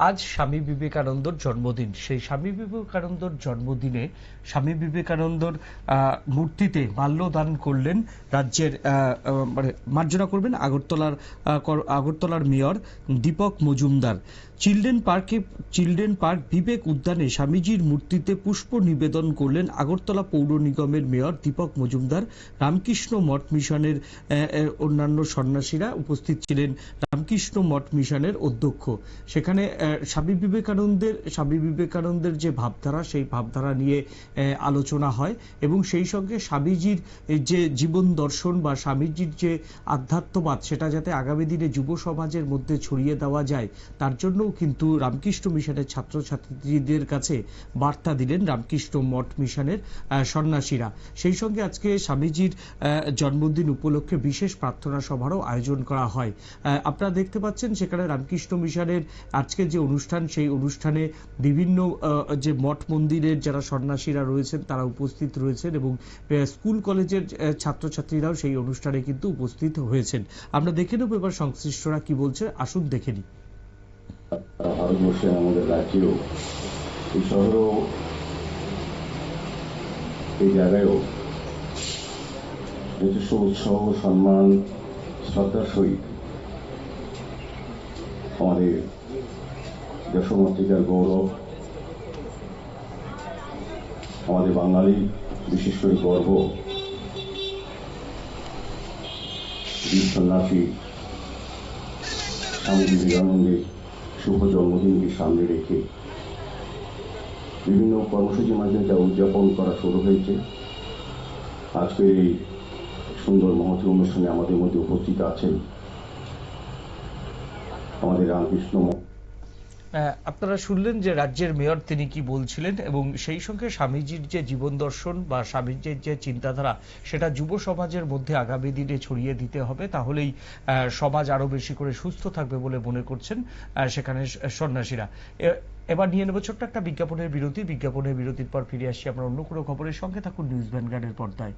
আজ স্বামী বিবেকানন্দর জন্মদিন। সেই স্বামী বিবেকানন্দর জন্মদিনে স্বামী বিবেকানন্দর মূর্তিতে মাল্যদান করলেন রাজ্যের মানে মার্জনা করবেন আগরতলার mayor Dipak Majumdar. Children park Vivek উদ্যানে স্বামীজির মূর্তিতে পুষ্প নিবেদন করলেন আগরতলা পৌর নিগমের মেয়র দীপক মজুমদার। রামকৃষ্ণ মঠ মিশনের অন্যান্য সন্ন্যাসীরা উপস্থিত ছিলেন। রামকৃষ্ণ মঠ মিশনের অধ্যক্ষ সেখানে স্বামী বিবেকানন্দের যে ভাবধারা, সেই ভাবধারা নিয়ে আলোচনা হয় এবং সেই সঙ্গে স্বামীজির যে জীবন দর্শন বা স্বামীজির যে আধ্যাত্মবাদ, সেটা যাতে আগামী দিনে যুব সমাজের মধ্যে ছড়িয়ে দেওয়া যায়, তার জন্যও কিন্তু রামকৃষ্ণ মিশনের ছাত্রছাত্রীদের কাছে বার্তা দিলেন রামকৃষ্ণ মঠ মিশনের সন্ন্যাসীরা। সেই সঙ্গে আজকে স্বামীজির জন্মদিন উপলক্ষে বিশেষ প্রার্থনা সভারও আয়োজন করা হয়। আপনারা দেখতে পাচ্ছেন সেখানে রামকৃষ্ণ মিশনের আজকে যে অনুষ্ঠান, সেই অনুষ্ঠানে বিভিন্ন যে মঠ মন্দিরের যারা সন্ন্যাসীরা রয়েছেন তারা উপস্থিত রয়েছেন এবং স্কুল কলেজের ছাত্রছাত্রীরাও সেই অনুষ্ঠানে কিন্তু উপস্থিত হয়েছেন। আমরা দেখে নেব এবার সংশ্লিষ্টরা কি বলছে, আসুন দেখে নিই। ভারতবর্ষে আমাদের রাজ্যেও, এই শহরেও, এই জায়গায়ও যথেষ্ট উৎসাহ, সম্মান, শ্রদ্ধার সহিত আমাদের দেশমাতৃকার গৌরব, আমাদের বাঙালি বিশেষ করে গর্ব বীর সন্ন্যাসী স্বামী বিবেকানন্দের শুভ জন্মদিনকে সামনে রেখে বিভিন্ন কর্মসূচির মাধ্যমে যা উদযাপন করা শুরু হয়েছে। আজকের এই সুন্দর মহতী অনুষ্ঠানে আমাদের মধ্যে উপস্থিত আছেন আমাদের রামকৃষ্ণ। আপনারা শুনলেন যে রাজ্যের মেয়র তিনি কি বলছিলেন এবং সেই সঙ্গে স্বামীজির যে জীবন দর্শন বা স্বামীজির যে চিন্তাধারা, সেটা যুব সমাজের মধ্যে আগামী দিনে ছড়িয়ে দিতে হবে, তাহলেই সমাজ আরো বেশি করে সুস্থ থাকবে বলে মনে করছেন সেখানে সন্ন্যাসীরা। এবার নিয়ে নেব ছোট্ট একটা বিজ্ঞাপনের বিরতির পর ফিরে আসছি আমরা অন্য কোনো খবরের সঙ্গে। থাকুন নিউজ ভ্যানগার্ডের পর্দায়।